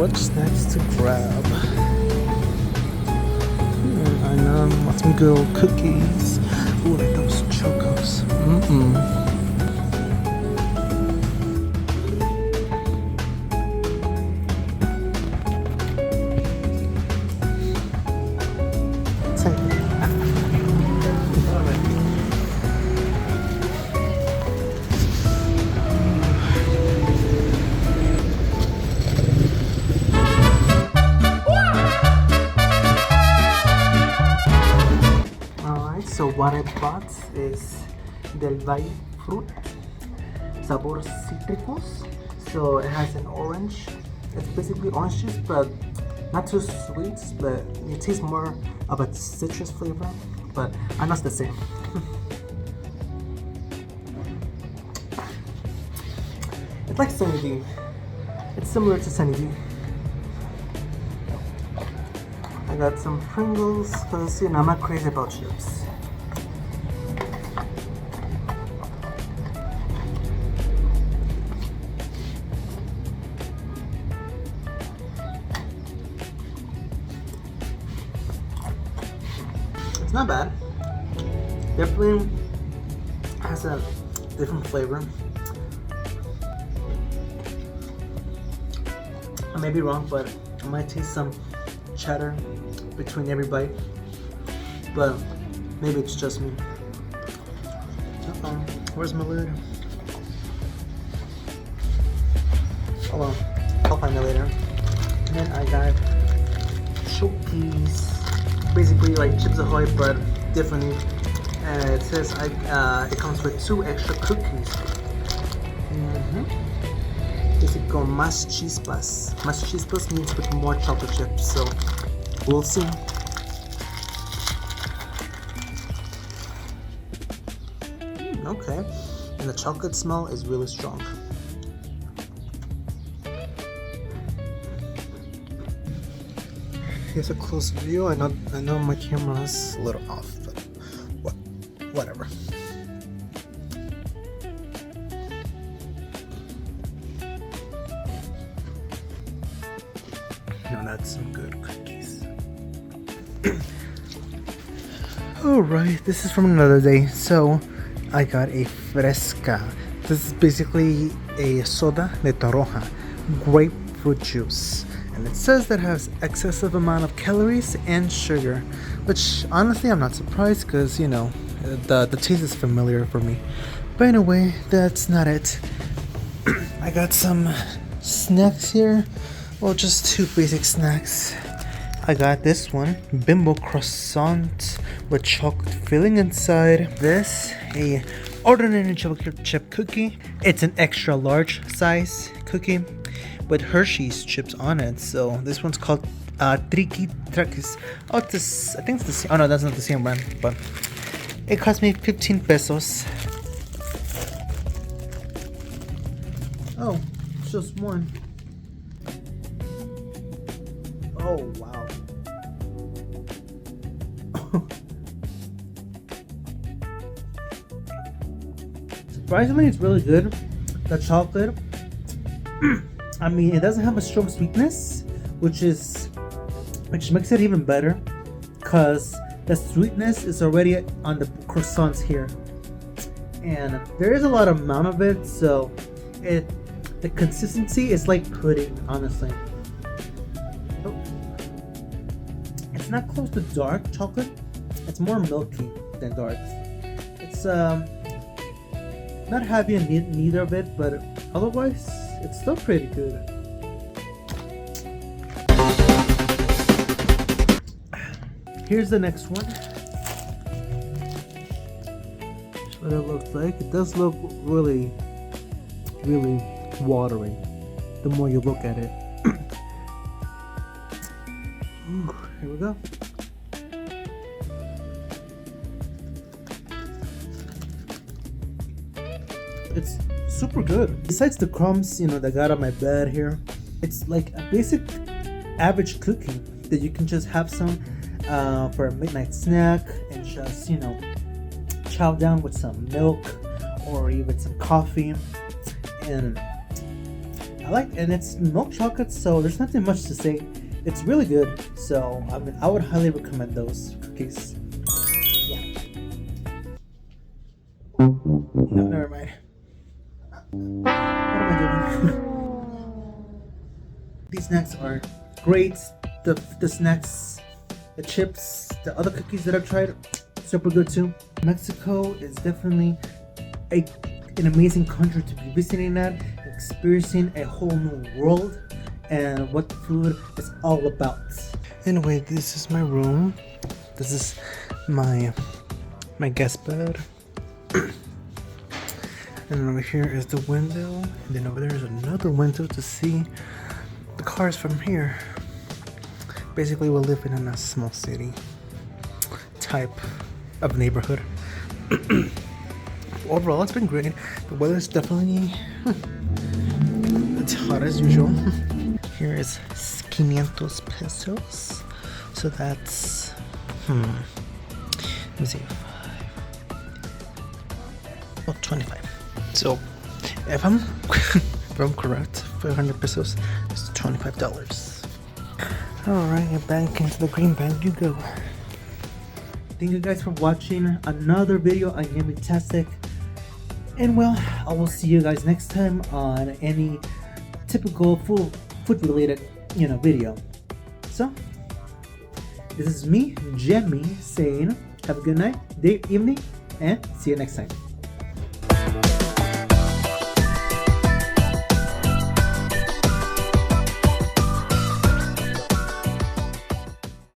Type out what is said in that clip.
what snacks to grab. I know, some good old cookies. Ooh, like those chocos. So what I bought is del Valle fruit, sabor cítricos. So it has an orange. It's basically orange juice, but not too sweet. But it tastes more of a citrus flavor. But I know it's the same. It's like Sunny D. It's similar to Sunny D. I got some Pringles because I'm not crazy about chips. It's not bad. Definitely has a different flavor. I may be wrong, but I might taste some cheddar between every bite. But maybe it's just me. Where's my lid? Oh well, I'll find it later. And then I got Chokies. Basically like Chips Ahoy, but differently. It says it comes with 2 extra cookies. Dice con más chispas. Más chispas means with more chocolate chips, so we'll see. Okay, and the chocolate smell is really strong. Here's a close view. I know my camera's a little off, but whatever. Now that's some good cookies. Alright, this is from another day. So I got a fresca. This is basically a soda de toronja, grapefruit juice. And it says that it has excessive amount of calories and sugar, which honestly I'm not surprised because the taste is familiar for me. But anyway, that's not it. I got some snacks here. Well, just 2 basic snacks. I got this one, Bimbo croissant with chocolate filling inside. This, a ordinary chocolate chip cookie. It's an extra large size cookie with Hershey's chips on it. So this one's called Tricky Trakis. Oh, I think it's the same. Oh no, that's not the same brand, but it cost me 15 pesos. Oh, it's just one. Oh wow. Surprisingly, it's really good. The chocolate, I mean, it doesn't have a strong sweetness, which makes it even better, cause the sweetness is already on the croissants here, and there is a lot of amount of it, so the consistency is like pudding, honestly. Oh. It's not close to dark chocolate. It's more milky than dark. It's not heavy in neither of it, but otherwise it's still pretty good. Here's the next one. That's what it looks like. It does look really, really watery the more you look at it. Ooh, here we go. It's super good. Besides the crumbs, that got on my bed here, it's like a basic average cookie that you can just have some for a midnight snack and just, chow down with some milk or even some coffee. And and it's milk chocolate, so there's nothing much to say. It's really good, so I would highly recommend those cookies. Yeah. No, never mind. What am I doing? These snacks are great. The snacks, the chips, the other cookies that I've tried, super good too. Mexico is definitely an amazing country to be visiting at, experiencing a whole new world and what the food is all about. Anyway, this is my room. This is my guest bed. And over here is the window, and then over there is another window to see the cars from here. Basically, we're living in a small city type of neighborhood. Overall, it's been great. The weather's definitely it's hot as usual. Here is 500 pesos. So that's let me see, 25. So if I'm if I'm correct, 500 pesos is $25. Alright, back into the green bag you go. Thank you guys for watching another video on Jemmy Tastic. And well, I will see you guys next time on any typical food related, video. So this is me, Jemmy, saying have a good night, day, evening, and see you next time.